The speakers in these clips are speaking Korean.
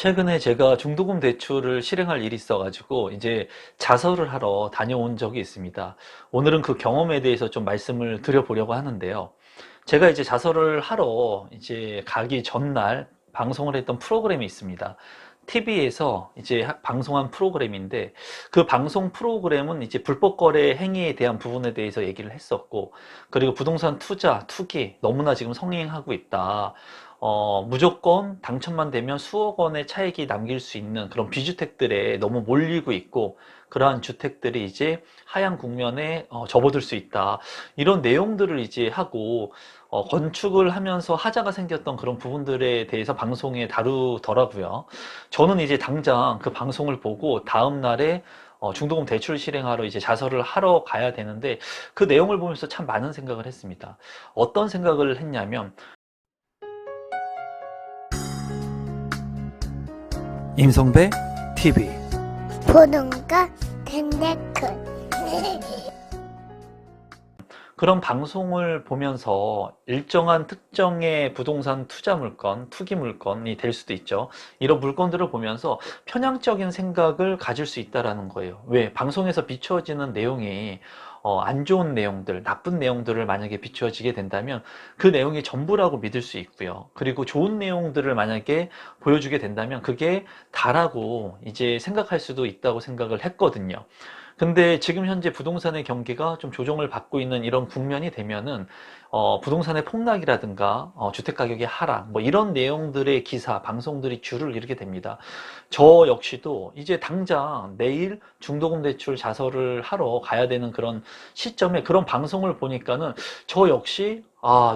최근에 제가 중도금 대출을 실행할 일이 있어가지고 이제 자설을 하러 다녀온 적이 있습니다. 오늘은 그 경험에 대해서 좀 말씀을 드려보려고 하는데요. 제가 이제 자설을 하러 이제 가기 전날 방송을 했던 프로그램이 있습니다. TV에서 이제 방송한 프로그램인데, 그 방송 프로그램은 이제 불법 거래 행위에 대한 부분에 대해서 얘기를 했었고, 그리고 부동산 투자, 투기 너무나 지금 성행하고 있다. 무조건 당첨만 되면 수억 원의 차익이 남길 수 있는 그런 비주택들에 너무 몰리고 있고, 그러한 주택들이 이제 하향 국면에 접어들 수 있다. 이런 내용들을 이제 하고, 건축을 하면서 하자가 생겼던 그런 부분들에 대해서 방송에 다루더라고요. 저는 이제 당장 그 방송을 보고 다음 날에 중도금 대출 실행하러 이제 자설을 하러 가야 되는데, 그 내용을 보면서 참 많은 생각을 했습니다. 어떤 생각을 했냐면, 임성배 TV 보는 거 된다큰 그런 방송을 보면서 일정한 특정의 부동산 투자 물건, 투기 물건이 될 수도 있죠. 이런 물건들을 보면서 편향적인 생각을 가질 수 있다라는 거예요. 왜? 방송에서 비추어지는 내용이 안 좋은 내용들, 나쁜 내용들을 만약에 비추어지게 된다면 그 내용이 전부라고 믿을 수 있고요. 그리고 좋은 내용들을 만약에 보여주게 된다면 그게 다라고 이제 생각할 수도 있다고 생각을 했거든요. 근데 지금 현재 부동산의 경기가 좀 조정을 받고 있는 이런 국면이 되면은 부동산의 폭락이라든가 주택 가격의 하락 뭐 이런 내용들의 기사, 방송들이 줄을 이루게 됩니다. 저 역시도 이제 당장 내일 중도금 대출 자설을 하러 가야 되는 그런 시점에 그런 방송을 보니까는 저 역시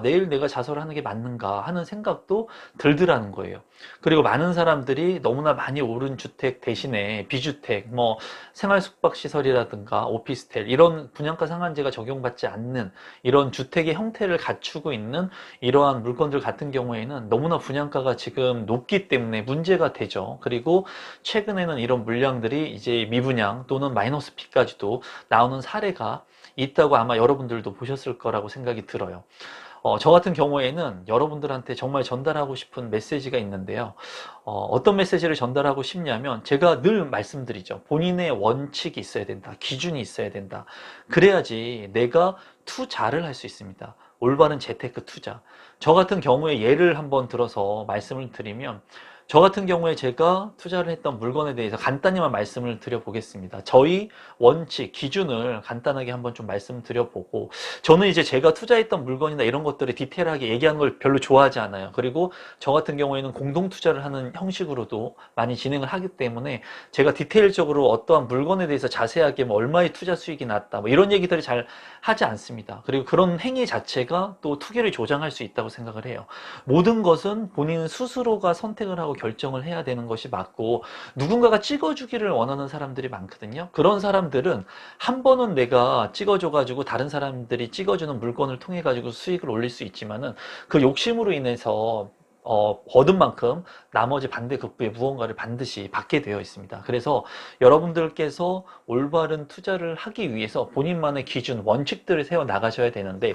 내일 내가 자설을 하는 게 맞는가 하는 생각도 들더라는 거예요. 그리고 많은 사람들이 너무나 많이 오른 주택 대신에 비주택, 뭐 생활 숙박 시설이라든가 오피스텔 이런 분양가 상한제가 적용받지 않는 이런 주택의 형태를 갖추고 있는 이러한 물건들 같은 경우에는 너무나 분양가가 지금 높기 때문에 문제가 되죠. 그리고 최근에는 이런 물량들이 이제 미분양 또는 마이너스 피까지도 나오는 사례가 있다고 아마 여러분들도 보셨을 거라고 생각이 들어요. 저 같은 경우에는 여러분들한테 정말 전달하고 싶은 메시지가 있는데요. 어떤 메시지를 전달하고 싶냐면, 제가 늘 말씀드리죠. 본인의 원칙이 있어야 된다. 기준이 있어야 된다. 그래야지 내가 투자를 할 수 있습니다. 올바른 재테크 투자. 저 같은 경우에 예를 한번 들어서 말씀을 드리면, 저 같은 경우에 제가 투자를 했던 물건에 대해서 간단히만 말씀을 드려보겠습니다. 저희 원칙, 기준을 간단하게 한번 좀 말씀드려보고, 저는 이제 제가 투자했던 물건이나 이런 것들을 디테일하게 얘기하는 걸 별로 좋아하지 않아요. 그리고 저 같은 경우에는 공동 투자를 하는 형식으로도 많이 진행을 하기 때문에 제가 디테일적으로 어떠한 물건에 대해서 자세하게 뭐 얼마의 투자 수익이 났다 뭐 이런 얘기들을 잘 하지 않습니다. 그리고 그런 행위 자체가 또 투기를 조장할 수 있다고 생각을 해요. 모든 것은 본인 스스로가 선택을 하고 결정을 해야 되는 것이 맞고, 누군가가 찍어주기를 원하는 사람들이 많거든요. 그런 사람들은 한 번은 내가 찍어줘가지고 다른 사람들이 찍어주는 물건을 통해 가지고 수익을 올릴 수 있지만은, 그 욕심으로 인해서 얻은 만큼 나머지 반대급부의 무언가를 반드시 받게 되어 있습니다. 그래서 여러분들께서 올바른 투자를 하기 위해서 본인만의 기준, 원칙들을 세워 나가셔야 되는데,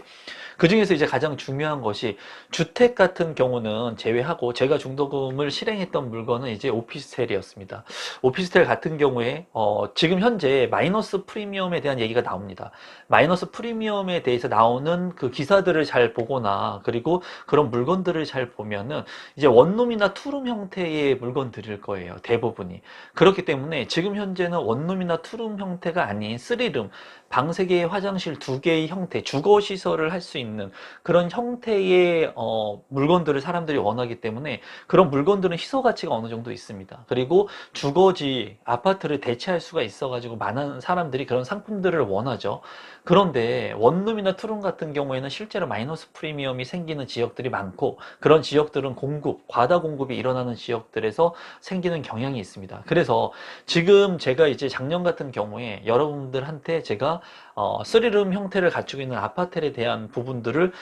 그 중에서 이제 가장 중요한 것이, 주택 같은 경우는 제외하고 제가 중도금을 실행했던 물건은 이제 오피스텔이었습니다. 오피스텔 같은 경우에 지금 현재 마이너스 프리미엄에 대한 얘기가 나옵니다. 마이너스 프리미엄에 대해서 나오는 그 기사들을 잘 보거나, 그리고 그런 물건들을 잘 보면은 이제 원룸이나 투룸 형태의 물건들일 거예요, 대부분이. 그렇기 때문에 지금 현재는 원룸이나 투룸 형태가 아닌 쓰리룸, 방 3개의 화장실 2개의 형태, 주거 시설을 할 수 있는 그런 형태의 물건들을 사람들이 원하기 때문에, 그런 물건들은 희소 가치가 어느 정도 있습니다. 그리고 주거지, 아파트를 대체할 수가 있어가지고 많은 사람들이 그런 상품들을 원하죠. 그런데 원룸이나 투룸 같은 경우에는 실제로 마이너스 프리미엄이 생기는 지역들이 많고, 그런 지역들은 과다 공급이 일어나는 지역들에서 생기는 경향이 있습니다. 그래서 지금 제가 이제 작년 같은 경우에 여러분들한테 제가 3룸 형태를 갖추고 있는 아파트에 대한 부분들을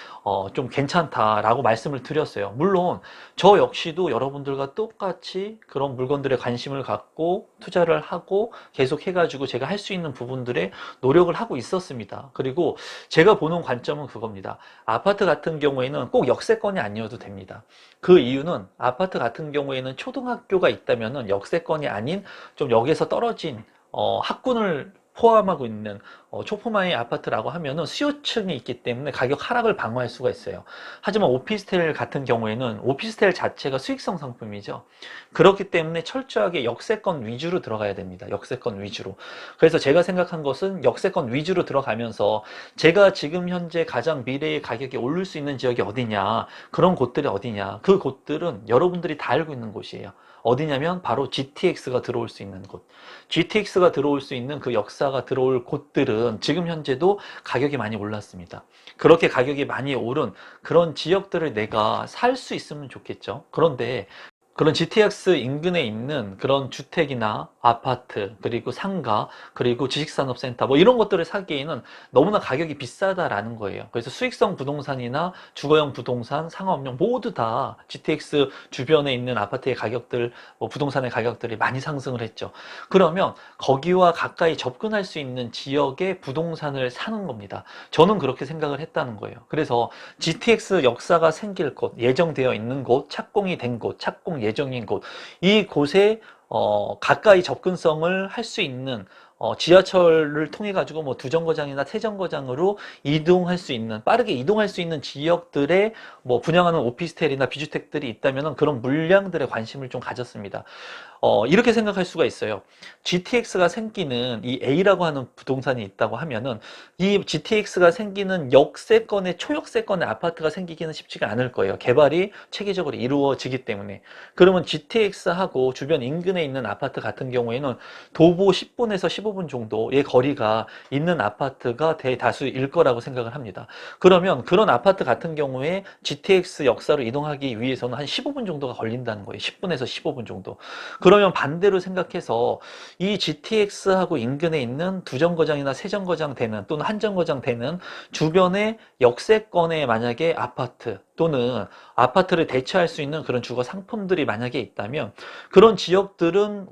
좀 괜찮다라고 말씀을 드렸어요. 물론 저 역시도 여러분들과 똑같이 그런 물건들에 관심을 갖고 투자를 하고 계속 해가지고 제가 할 수 있는 부분들에 노력을 하고 있었습니다. 그리고 제가 보는 관점은 그겁니다. 아파트 같은 경우에는 꼭 역세권이 아니어도 됩니다. 그 이유는 아파트 같은 경우에는 초등학교가 있다면은 역세권이 아닌 좀 역에서 떨어진 학군을 포함하고 있는 초포마의 아파트라고 하면은 수요층이 있기 때문에 가격 하락을 방어할 수가 있어요. 하지만 오피스텔 같은 경우에는 오피스텔 자체가 수익성 상품이죠. 그렇기 때문에 철저하게 역세권 위주로 들어가야 됩니다. 역세권 위주로. 그래서 제가 생각한 것은 역세권 위주로 들어가면서 제가 지금 현재 가장 미래의 가격이 오를 수 있는 지역이 어디냐, 그런 곳들이 어디냐, 그 곳들은 여러분들이 다 알고 있는 곳이에요. 어디냐면 바로 GTX가 들어올 수 있는 곳. GTX가 들어올 수 있는 그 역사가 들어올 곳들은 지금 현재도 가격이 많이 올랐습니다. 그렇게 가격이 많이 오른 그런 지역들을 내가 살 수 있으면 좋겠죠. 그런데 그런 GTX 인근에 있는 그런 주택이나 아파트, 그리고 상가, 그리고 지식산업센터 뭐 이런 것들을 사기에는 너무나 가격이 비싸다라는 거예요. 그래서 수익성 부동산이나 주거용 부동산, 상업용 모두 다 GTX 주변에 있는 아파트의 가격들, 부동산의 가격들이 많이 상승을 했죠. 그러면 거기와 가까이 접근할 수 있는 지역의 부동산을 사는 겁니다. 저는 그렇게 생각을 했다는 거예요. 그래서 GTX 역사가 생길 곳, 예정되어 있는 곳, 착공이 된 곳, 착공 예정인 곳, 이 곳에 가까이 접근성을 할 수 있는 지하철을 통해 가지고 뭐 두정거장이나 세정거장으로 이동할 수 있는, 빠르게 이동할 수 있는 지역들에 뭐 분양하는 오피스텔이나 비주택들이 있다면 그런 물량들에 관심을 좀 가졌습니다. 이렇게 생각할 수가 있어요. GTX가 생기는 이 A라고 하는 부동산이 있다고 하면은 이 GTX가 생기는 역세권의 초역세권의 아파트가 생기기는 쉽지가 않을 거예요. 개발이 체계적으로 이루어지기 때문에. 그러면 GTX하고 주변 인근에 있는 아파트 같은 경우에는 도보 10분에서 15분 정도의 거리가 있는 아파트가 대다수일 거라고 생각을 합니다. 그러면 그런 아파트 같은 경우에 GTX 역사로 이동하기 위해서는 한 15분 정도가 걸린다는 거예요. 10분에서 15분 정도. 그러면 반대로 생각해서 이 GTX하고 인근에 있는 두정거장이나 세정거장 되는 또는 한정거장 되는 주변의 역세권의 만약에 아파트 또는 아파트를 대체할 수 있는 그런 주거 상품들이 만약에 있다면 그런 지역들은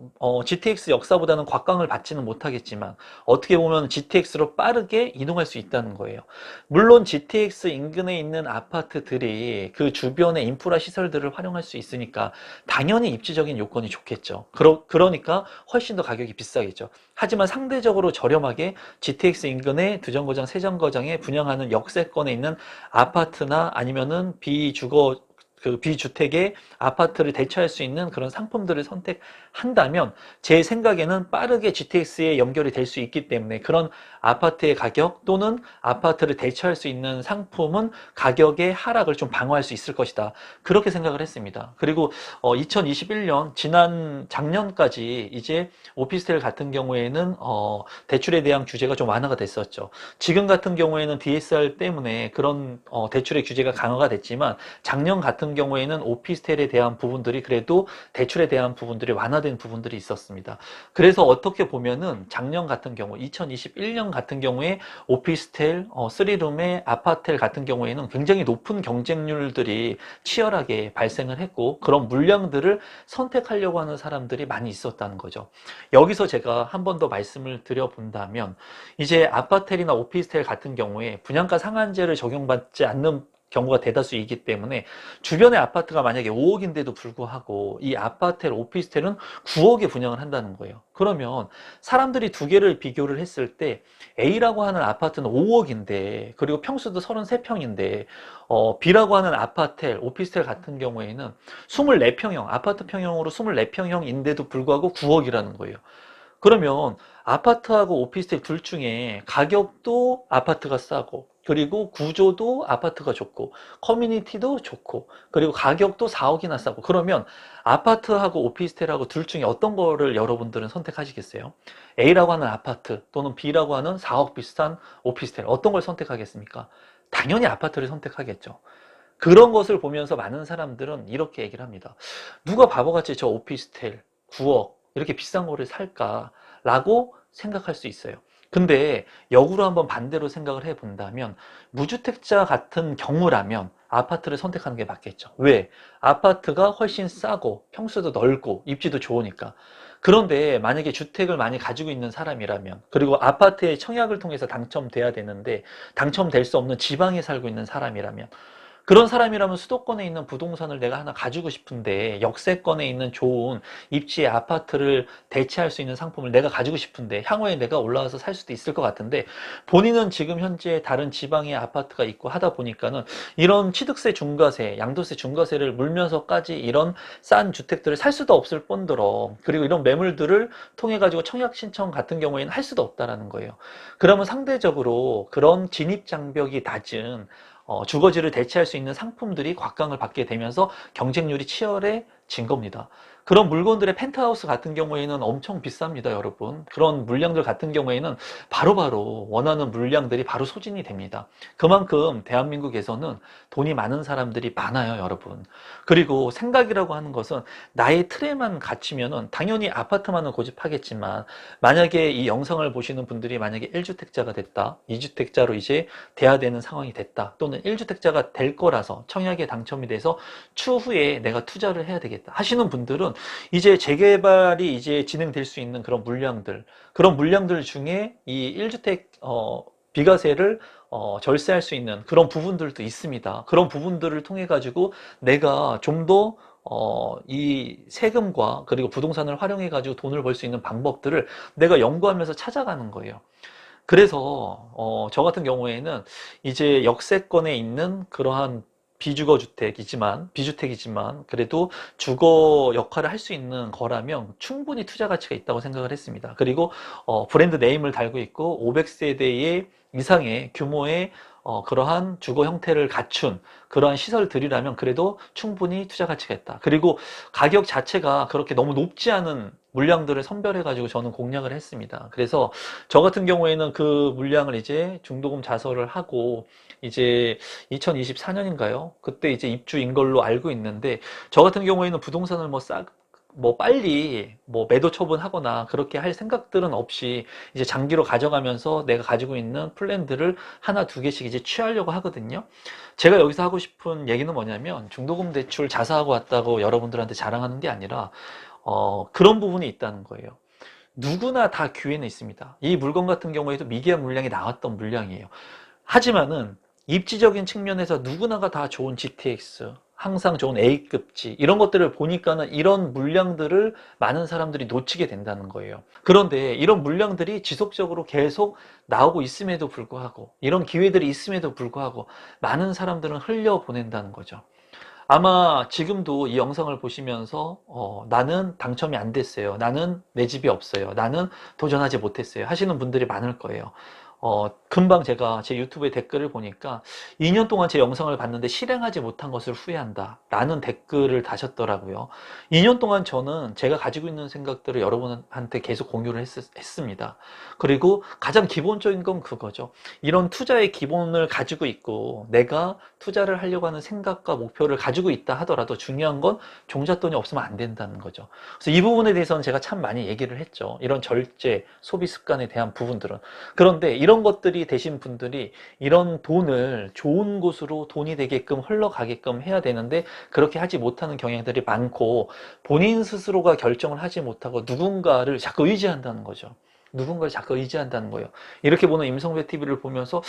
GTX 역사보다는 곽강을 받지는 못하겠지만 어떻게 보면 GTX로 빠르게 이동할 수 있다는 거예요. 물론 GTX 인근에 있는 아파트들이 그 주변의 인프라 시설들을 활용할 수 있으니까 당연히 입지적인 요건이 좋겠죠. 그러니까 훨씬 더 가격이 비싸겠죠. 하지만 상대적으로 저렴하게 GTX 인근의 두정거장, 세정거장에 분양하는 역세권에 있는 아파트나 아니면은 비주택의 아파트를 대체할 수 있는 그런 상품들을 선택한다면 제 생각에는 빠르게 GTX에 연결이 될 수 있기 때문에 그런 아파트의 가격 또는 아파트를 대체할 수 있는 상품은 가격의 하락을 좀 방어할 수 있을 것이다. 그렇게 생각을 했습니다. 그리고 2021년 작년까지 이제 오피스텔 같은 경우에는 대출에 대한 규제가 좀 완화가 됐었죠. 지금 같은 경우에는 DSR 때문에 그런 대출의 규제가 강화가 됐지만 작년 같은 경우에는 오피스텔에 대한 부분들이 그래도 대출에 대한 부분들이 완화된 부분들이 있었습니다. 그래서 어떻게 보면은 작년 같은 경우 2021년 같은 경우에 오피스텔 3룸의 아파텔 같은 경우에는 굉장히 높은 경쟁률들이 치열하게 발생을 했고 그런 물량들을 선택하려고 하는 사람들이 많이 있었다는 거죠. 여기서 제가 한 번 더 말씀을 드려본다면 이제 아파텔이나 오피스텔 같은 경우에 분양가 상한제를 적용받지 않는 경우가 대다수이기 때문에 주변의 아파트가 만약에 5억인데도 불구하고 이 아파텔, 오피스텔은 9억에 분양을 한다는 거예요. 그러면 사람들이 두 개를 비교를 했을 때 A라고 하는 아파트는 5억인데 그리고 평수도 33평인데 B라고 하는 아파텔, 오피스텔 같은 경우에는 24평형, 아파트 평형으로 24평형인데도 불구하고 9억이라는 거예요. 그러면 아파트하고 오피스텔 둘 중에 가격도 아파트가 싸고 그리고 구조도 아파트가 좋고 커뮤니티도 좋고 그리고 가격도 4억이나 싸고 그러면 아파트하고 오피스텔하고 둘 중에 어떤 거를 여러분들은 선택하시겠어요? A라고 하는 아파트 또는 B라고 하는 4억 비슷한 오피스텔 어떤 걸 선택하겠습니까? 당연히 아파트를 선택하겠죠. 그런 것을 보면서 많은 사람들은 이렇게 얘기를 합니다. 누가 바보같이 저 오피스텔 9억 이렇게 비싼 거를 살까라고 생각할 수 있어요. 근데 역으로 한번 반대로 생각을 해본다면 무주택자 같은 경우라면 아파트를 선택하는 게 맞겠죠. 왜? 아파트가 훨씬 싸고 평수도 넓고 입지도 좋으니까. 그런데 만약에 주택을 많이 가지고 있는 사람이라면 그리고 아파트의 청약을 통해서 당첨돼야 되는데 당첨될 수 없는 지방에 살고 있는 사람이라면 그런 사람이라면 수도권에 있는 부동산을 내가 하나 가지고 싶은데, 역세권에 있는 좋은 입지의 아파트를 대체할 수 있는 상품을 내가 가지고 싶은데, 향후에 내가 올라와서 살 수도 있을 것 같은데, 본인은 지금 현재 다른 지방에 아파트가 있고 하다 보니까는 이런 취득세 중과세, 양도세 중과세를 물면서까지 이런 싼 주택들을 살 수도 없을 뿐더러, 그리고 이런 매물들을 통해 가지고 청약 신청 같은 경우에는 할 수도 없다라는 거예요. 그러면 상대적으로 그런 진입 장벽이 낮은 주거지를 대체할 수 있는 상품들이 곽강을 받게 되면서 경쟁률이 치열해진 겁니다. 그런 물건들의 펜트하우스 같은 경우에는 엄청 비쌉니다, 여러분. 그런 물량들 같은 경우에는 바로바로 원하는 물량들이 바로 소진이 됩니다. 그만큼 대한민국에서는 돈이 많은 사람들이 많아요, 여러분. 그리고 생각이라고 하는 것은 나의 틀에만 갇히면은 당연히 아파트만은 고집하겠지만, 만약에 이 영상을 보시는 분들이 만약에 1주택자가 됐다, 2주택자로 이제 돼야 되는 상황이 됐다, 또는 1주택자가 될 거라서 청약에 당첨이 돼서 추후에 내가 투자를 해야 되겠다 하시는 분들은 이제 재개발이 이제 진행될 수 있는 그런 물량들, 그런 물량들 중에 이 1주택 비과세를 절세할 수 있는 그런 부분들도 있습니다. 그런 부분들을 통해 가지고 내가 좀 더 이 세금과 그리고 부동산을 활용해 가지고 돈을 벌 수 있는 방법들을 내가 연구하면서 찾아가는 거예요. 그래서 저 같은 경우에는 이제 역세권에 있는 그러한 비주택이지만 그래도 주거 역할을 할 수 있는 거라면 충분히 투자 가치가 있다고 생각을 했습니다. 그리고 브랜드 네임을 달고 있고 500세대의 이상의 규모의 그러한 주거 형태를 갖춘 그러한 시설들이라면 그래도 충분히 투자 가치가 있다. 그리고 가격 자체가 그렇게 너무 높지 않은 물량들을 선별해 가지고 저는 공략을 했습니다. 그래서 저 같은 경우에는 그 물량을 이제 중도금 자설을 하고 이제 2024년인가요? 그때 이제 입주인 걸로 알고 있는데, 저 같은 경우에는 부동산을 빨리 매도 처분하거나 그렇게 할 생각들은 없이 이제 장기로 가져가면서 내가 가지고 있는 플랜들을 하나 두 개씩 이제 취하려고 하거든요. 제가 여기서 하고 싶은 얘기는 뭐냐면, 중도금 대출 자사하고 왔다고 여러분들한테 자랑하는 게 아니라 그런 부분이 있다는 거예요. 누구나 다 기회는 있습니다. 이 물건 같은 경우에도 미계약 물량이 나왔던 물량이에요. 하지만은 입지적인 측면에서 누구나가 다 좋은 GTX, 항상 좋은 A급지 이런 것들을 보니까는 이런 물량들을 많은 사람들이 놓치게 된다는 거예요. 그런데 이런 물량들이 지속적으로 계속 나오고 있음에도 불구하고, 이런 기회들이 있음에도 불구하고 많은 사람들은 흘려보낸다는 거죠. 아마 지금도 이 영상을 보시면서 나는 당첨이 안 됐어요, 나는 내 집이 없어요, 나는 도전하지 못했어요 하시는 분들이 많을 거예요. 금방 제가 제 유튜브에 댓글을 보니까 2년 동안 제 영상을 봤는데 실행하지 못한 것을 후회한다 라는 댓글을 다셨더라고요. 2년 동안 저는 제가 가지고 있는 생각들을 여러분한테 계속 공유를 했습니다. 그리고 가장 기본적인 건 그거죠. 이런 투자의 기본을 가지고 있고 내가 투자를 하려고 하는 생각과 목표를 가지고 있다 하더라도 중요한 건 종잣돈이 없으면 안 된다는 거죠. 그래서 이 부분에 대해서는 제가 참 많이 얘기를 했죠. 이런 절제, 소비 습관에 대한 부분들은. 그런데 이런 것들이 되신 분들이 이런 돈을 좋은 곳으로 돈이 되게끔 흘러가게끔 해야 되는데 그렇게 하지 못하는 경향들이 많고, 본인 스스로가 결정을 하지 못하고 누군가를 자꾸 의지한다는 거죠. 누군가를 자꾸 의지한다는 거예요. 이렇게 보는 임성배 TV를 보면서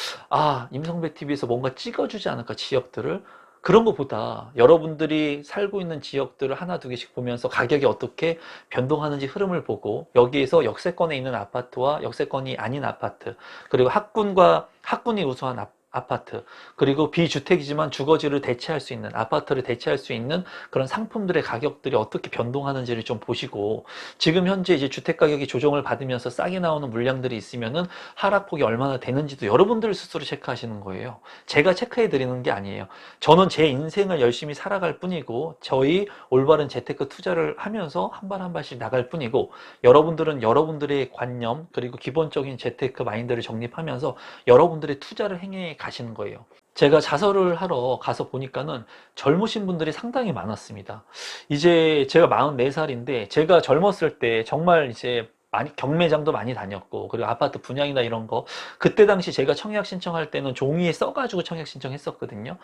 임성배 TV에서 뭔가 찍어주지 않을까, 지역들을. 그런 것보다 여러분들이 살고 있는 지역들을 하나 두 개씩 보면서 가격이 어떻게 변동하는지 흐름을 보고, 여기에서 역세권에 있는 아파트와 역세권이 아닌 아파트, 그리고 학군이 우수한 아파트, 그리고 비주택이지만 주거지를 대체할 수 있는 아파트를 대체할 수 있는 그런 상품들의 가격들이 어떻게 변동하는지를 좀 보시고, 지금 현재 이제 주택 가격이 조정을 받으면서 싸게 나오는 물량들이 있으면은 하락폭이 얼마나 되는지도 여러분들 스스로 체크하시는 거예요. 제가 체크해 드리는 게 아니에요. 저는 제 인생을 열심히 살아갈 뿐이고, 저희 올바른 재테크 투자를 하면서 한 발 한 발씩 나갈 뿐이고, 여러분들은 여러분들의 관념 그리고 기본적인 재테크 마인드를 정립하면서 여러분들의 투자를 행해 가시는 거예요. 제가 자설을 하러 가서 보니까는 젊으신 분들이 상당히 많았습니다. 이제 제가 44살인데 제가 젊었을 때 정말 이제 많이 경매장도 많이 다녔고, 그리고 아파트 분양이나 이런 거 그때 당시 제가 청약 신청할 때는 종이에 써가지고 청약 신청했었거든요.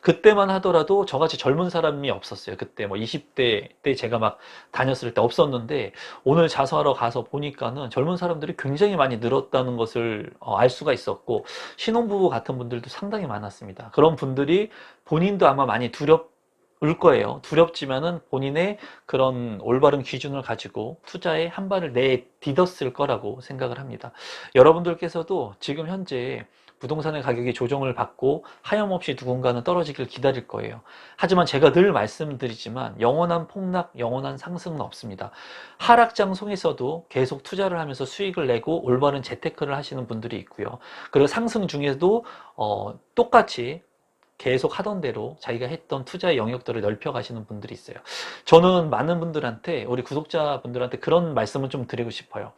그때만 하더라도 저같이 젊은 사람이 없었어요. 그때 뭐 20대 때 제가 막 다녔을 때 없었는데, 오늘 자수하러 가서 보니까는 젊은 사람들이 굉장히 많이 늘었다는 것을 알 수가 있었고, 신혼부부 같은 분들도 상당히 많았습니다. 그런 분들이 본인도 아마 많이 울 거예요. 두렵지만은 본인의 그런 올바른 기준을 가지고 투자에 한 발을 내딛었을 거라고 생각을 합니다. 여러분들께서도 지금 현재 부동산의 가격이 조정을 받고 하염없이 누군가는 떨어지길 기다릴 거예요. 하지만 제가 늘 말씀드리지만 영원한 폭락, 영원한 상승은 없습니다. 하락장속에서도 계속 투자를 하면서 수익을 내고 올바른 재테크를 하시는 분들이 있고요. 그리고 상승 중에도 똑같이 계속 하던 대로 자기가 했던 투자의 영역들을 넓혀 가시는 분들이 있어요. 저는 많은 분들한테, 우리 구독자분들한테 그런 말씀을 좀 드리고 싶어요.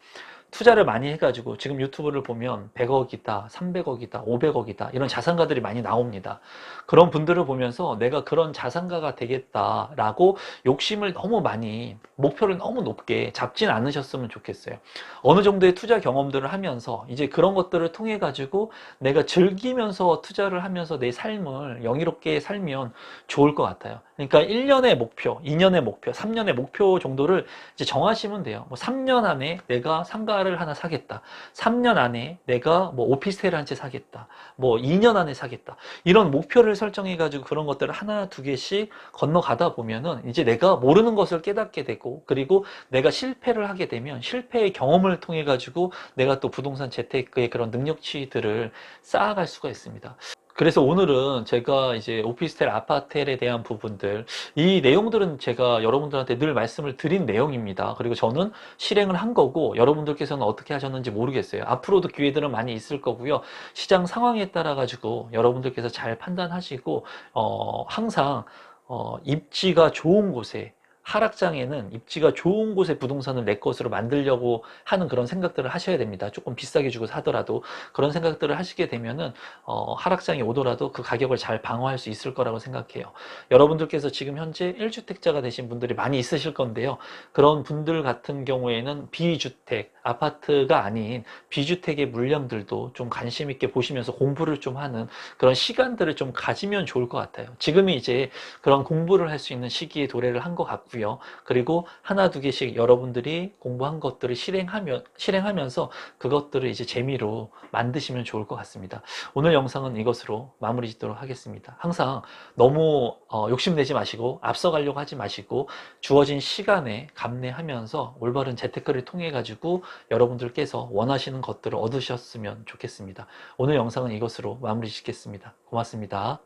투자를 많이 해가지고 지금 유튜브를 보면 100억이다, 300억이다, 500억이다 이런 자산가들이 많이 나옵니다. 그런 분들을 보면서 내가 그런 자산가가 되겠다라고 욕심을 너무 많이, 목표를 너무 높게 잡진 않으셨으면 좋겠어요. 어느 정도의 투자 경험들을 하면서 이제 그런 것들을 통해 가지고 내가 즐기면서 투자를 하면서 내 삶을 영이롭게 살면 좋을 것 같아요. 그러니까 1년의 목표, 2년의 목표, 3년의 목표 정도를 이제 정하시면 돼요. 뭐 3년 안에 내가 상가를 하나 사겠다. 3년 안에 내가 뭐 오피스텔을 한 채 사겠다. 뭐 2년 안에 사겠다. 이런 목표를 설정해 가지고 그런 것들을 하나 두 개씩 건너가다 보면은 이제 내가 모르는 것을 깨닫게 되고, 그리고 내가 실패를 하게 되면 실패의 경험을 통해 가지고 내가 또 부동산 재테크의 그런 능력치들을 쌓아갈 수가 있습니다. 그래서 오늘은 제가 이제 오피스텔, 아파텔에 대한 부분들, 이 내용들은 제가 여러분들한테 늘 말씀을 드린 내용입니다. 그리고 저는 실행을 한 거고, 여러분들께서는 어떻게 하셨는지 모르겠어요. 앞으로도 기회들은 많이 있을 거고요. 시장 상황에 따라 가지고 여러분들께서 잘 판단하시고, 항상 입지가 좋은 곳에, 하락장에는 입지가 좋은 곳에 부동산을 내 것으로 만들려고 하는 그런 생각들을 하셔야 됩니다. 조금 비싸게 주고 사더라도 그런 생각들을 하시게 되면은 하락장이 오더라도 그 가격을 잘 방어할 수 있을 거라고 생각해요. 여러분들께서 지금 현재 1주택자가 되신 분들이 많이 있으실 건데요. 그런 분들 같은 경우에는 비주택, 아파트가 아닌 비주택의 물량들도 좀 관심 있게 보시면서 공부를 좀 하는 그런 시간들을 좀 가지면 좋을 것 같아요. 지금이 이제 그런 공부를 할 수 있는 시기에 도래를 한 것 같고요. 그리고 하나 두 개씩 여러분들이 공부한 것들을 실행하면서 그것들을 이제 재미로 만드시면 좋을 것 같습니다. 오늘 영상은 이것으로 마무리 짓도록 하겠습니다. 항상 너무 욕심내지 마시고 앞서가려고 하지 마시고 주어진 시간에 감내하면서 올바른 재테크를 통해 가지고 여러분들께서 원하시는 것들을 얻으셨으면 좋겠습니다. 오늘 영상은 이것으로 마무리 짓겠습니다. 고맙습니다.